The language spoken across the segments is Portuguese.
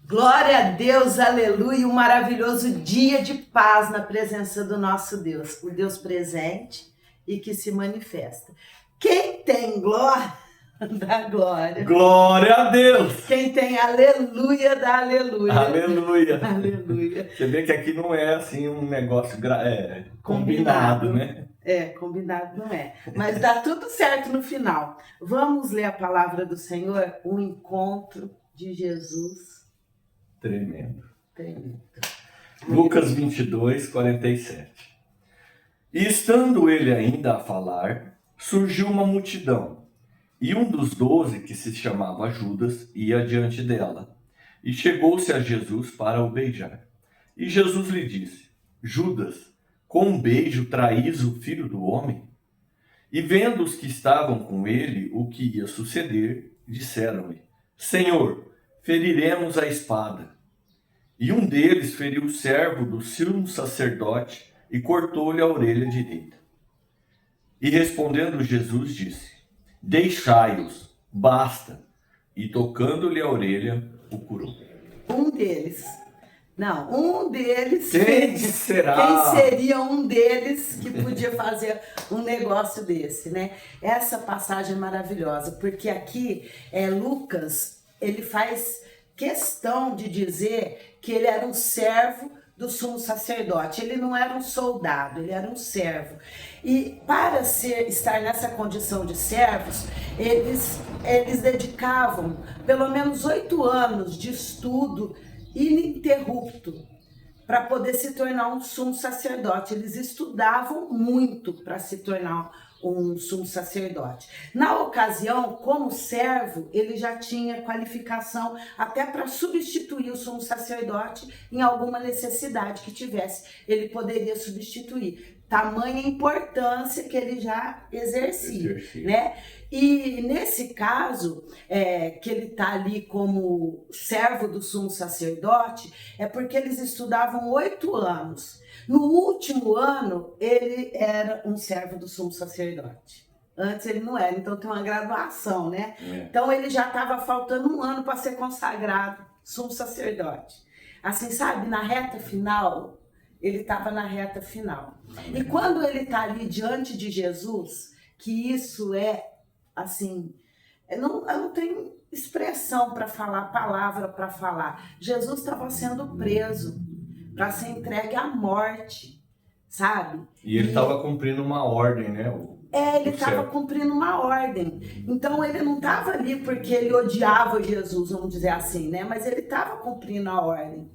Glória a Deus, aleluia, um maravilhoso dia de paz na presença do nosso Deus, o Deus presente e que se manifesta. Quem tem glória, dá glória. Glória a Deus! Quem tem aleluia, dá aleluia. Aleluia! Aleluia. Você vê que aqui não é assim um negócio combinado, né? Combinado não é. Mas dá tudo certo no final. Vamos ler a palavra do Senhor, o encontro de Jesus. Tremendo. Tremendo. Lucas 22, 47. E estando ele ainda a falar, surgiu uma multidão, e um dos 12, que se chamava Judas, ia diante dela, e chegou-se a Jesus para o beijar. E Jesus lhe disse: Judas, com um beijo traís o Filho do Homem? E vendo os que estavam com ele o que ia suceder, disseram-lhe: Senhor, feriremos a espada. E um deles feriu o servo do sumo sacerdote e cortou-lhe a orelha direita. E respondendo Jesus disse: Deixai-os, basta. E tocando-lhe a orelha, o curou. Um deles. Não, um deles. Quem será? Quem seria um deles que podia fazer um negócio desse, né? Essa passagem é maravilhosa, porque aqui Lucas, ele faz questão de dizer que ele era um servo do sumo sacerdote. Ele não era um soldado, ele era um servo. E para estar nessa condição de servos, eles dedicavam pelo menos 8 anos de estudo ininterrupto para poder se tornar um sumo sacerdote. Eles estudavam muito para se tornar um sumo sacerdote. Na ocasião, como servo, ele já tinha qualificação até para substituir o sumo sacerdote em alguma necessidade que tivesse. Ele poderia substituir. Tamanha importância que ele já exercia. Né? E nesse caso, que ele está ali como servo do sumo sacerdote, é porque eles estudavam 8 anos. No último ano, ele era um servo do sumo sacerdote. Antes ele não era, então tem uma graduação, né? Então ele já estava faltando 1 ano para ser consagrado sumo sacerdote. Assim, sabe, na reta final, ele estava na reta final. E quando ele está ali diante de Jesus, que isso assim, eu não tenho expressão para falar, palavra para falar. Jesus estava sendo preso para ser entregue à morte, sabe? E ele estava cumprindo uma ordem, né? Ele estava cumprindo uma ordem. Então ele não estava ali porque ele odiava Jesus, vamos dizer assim, né? Mas ele estava cumprindo a ordem.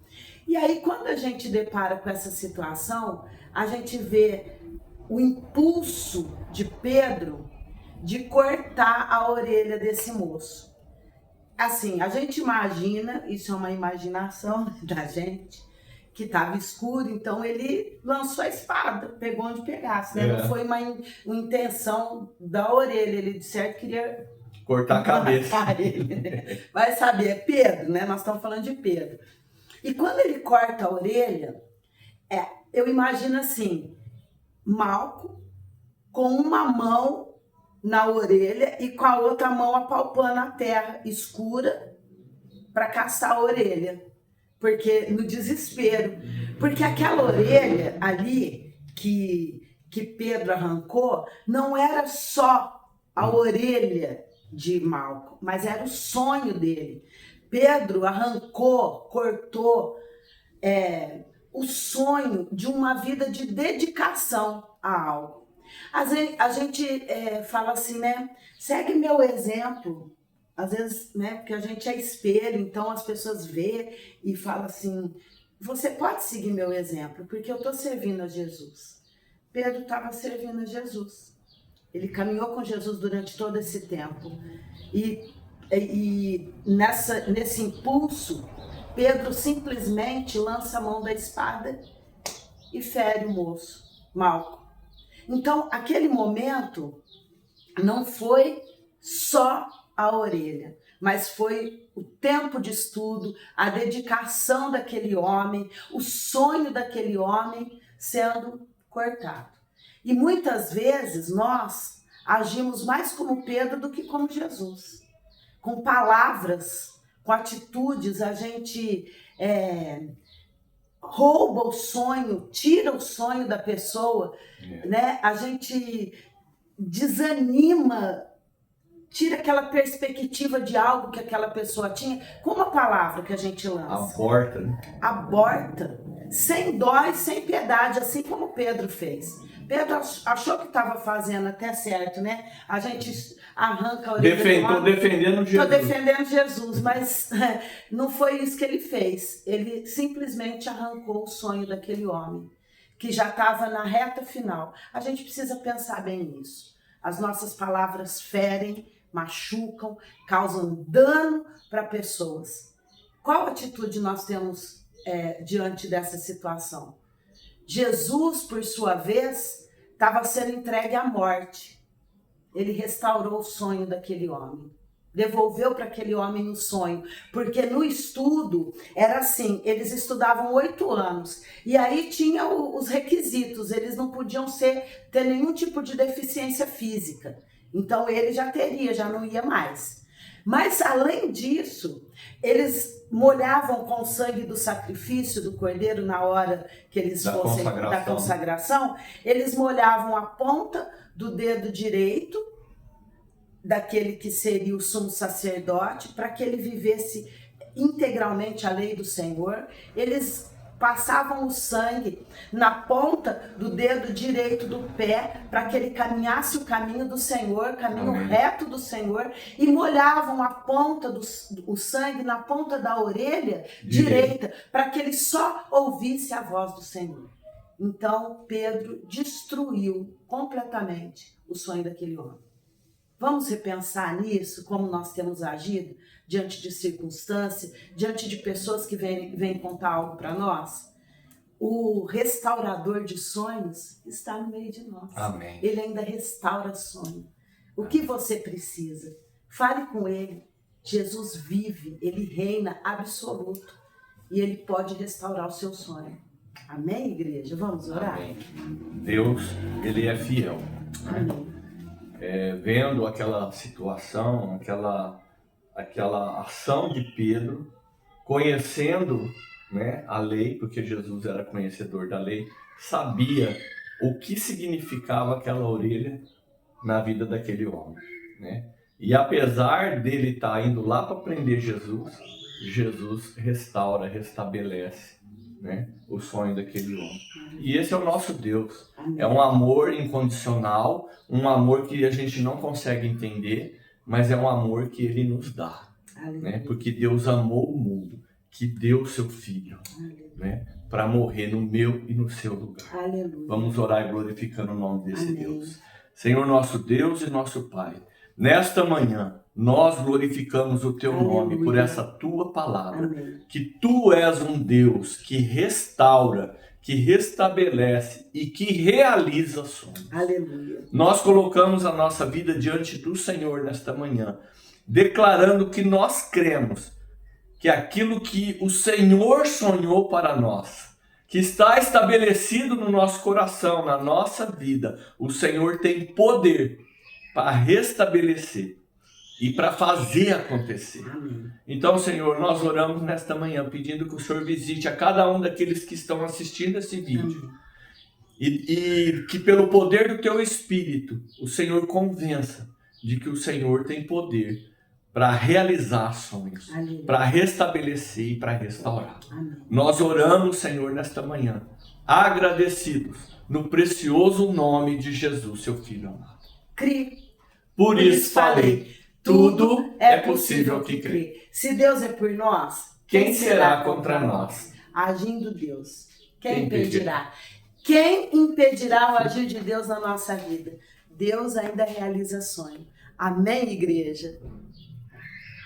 E aí, quando a gente depara com essa situação, a gente vê o impulso de Pedro de cortar a orelha desse moço. Assim, a gente imagina, isso é uma imaginação da gente, que estava escuro, então ele lançou a espada, pegou onde pegasse, né? Não foi uma intenção da orelha, ele de certo queria cortar a cabeça. Ele, né? Vai saber, é Pedro, né? Nós estamos falando de Pedro. E quando ele corta a orelha, eu imagino assim, Malco com uma mão na orelha e com a outra mão apalpando a terra escura para caçar a orelha. Porque no desespero. Porque aquela orelha ali que Pedro arrancou não era só a orelha de Malco, mas era o sonho dele. Pedro arrancou, cortou o sonho de uma vida de dedicação a algo. A gente fala assim, né? Segue meu exemplo. Às vezes, né? Porque a gente é espelho, então as pessoas vê e falam assim, você pode seguir meu exemplo, porque eu estou servindo a Jesus. Pedro estava servindo a Jesus. Ele caminhou com Jesus durante todo esse tempo. E nesse impulso, Pedro simplesmente lança a mão da espada e fere o moço, Malco. Então, aquele momento não foi só a orelha, mas foi o tempo de estudo, a dedicação daquele homem, o sonho daquele homem sendo cortado. E muitas vezes nós agimos mais como Pedro do que como Jesus, com palavras com atitudes, a gente rouba o sonho, tira o sonho da pessoa, né? A gente desanima, tira aquela perspectiva de algo que aquela pessoa tinha, com uma palavra que a gente lança. Aborta, né? Aborta, sem dó e sem piedade, assim como Pedro fez. Pedro achou que estava fazendo até certo, né? A gente arranca a orelha do Estou defendendo Jesus. Estou defendendo Jesus, mas não foi isso que ele fez. Ele simplesmente arrancou o sonho daquele homem, que já estava na reta final. A gente precisa pensar bem nisso. As nossas palavras ferem, machucam, causam dano para pessoas. Qual atitude nós temos diante dessa situação? Jesus, por sua vez, estava sendo entregue à morte. Ele restaurou o sonho daquele homem. Devolveu para aquele homem o sonho. Porque no estudo, era assim, eles estudavam 8 anos. E aí tinha os requisitos, eles não podiam ter nenhum tipo de deficiência física. Então ele já não ia mais. Mas além disso, eles molhavam com o sangue do sacrifício do cordeiro na hora que eles fossem da consagração, eles molhavam a ponta do dedo direito daquele que seria o sumo sacerdote, para que ele vivesse integralmente a lei do Senhor. Eles passavam o sangue na ponta do dedo direito do pé, para que ele caminhasse o caminho do Senhor, caminho reto do Senhor, e molhavam a ponta o sangue na ponta da orelha direita, para que ele só ouvisse a voz do Senhor. Então Pedro destruiu completamente o sonho daquele homem. Vamos repensar nisso, como nós temos agido diante de circunstâncias, diante de pessoas que vêm contar algo para nós? O restaurador de sonhos está no meio de nós. Amém. Ele ainda restaura sonho. O que você precisa? Fale com ele. Jesus vive, ele reina absoluto e ele pode restaurar o seu sonho. Amém, igreja? Vamos orar? Amém. Deus, ele é fiel. Amém. Vendo aquela situação, aquela ação de Pedro, conhecendo, né, a lei, porque Jesus era conhecedor da lei, sabia o que significava aquela orelha na vida daquele homem, né? E apesar dele estar indo lá para prender Jesus restaura, restabelece, né, o sonho daquele homem. E esse é o nosso Deus. É um amor incondicional, um amor que a gente não consegue entender, mas é um amor que ele nos dá, né? Porque Deus amou o mundo, que deu seu Filho, né, para morrer no meu e no seu lugar. Aleluia. Vamos orar glorificando o nome desse Deus. Senhor, nosso Deus e nosso Pai, nesta manhã nós glorificamos o teu nome por essa tua palavra, que tu és um Deus que restaura, que restabelece e que realiza sonhos. Aleluia. Nós colocamos a nossa vida diante do Senhor nesta manhã, declarando que nós cremos que aquilo que o Senhor sonhou para nós, que está estabelecido no nosso coração, na nossa vida, o Senhor tem poder para restabelecer e para fazer acontecer. Então, Senhor, nós oramos nesta manhã pedindo que o Senhor visite a cada um daqueles que estão assistindo esse vídeo. E que pelo poder do teu Espírito, o Senhor convença de que o Senhor tem poder para realizar sonhos, para restabelecer e para restaurar. Nós oramos, Senhor, nesta manhã, agradecidos no precioso nome de Jesus, seu Filho amado. Por isso falei, tudo é possível que crê. Se Deus é por nós, quem será contra nós? Agindo Deus, quem impedirá? Quem impedirá o agir de Deus na nossa vida? Deus ainda realiza sonho. Amém, igreja?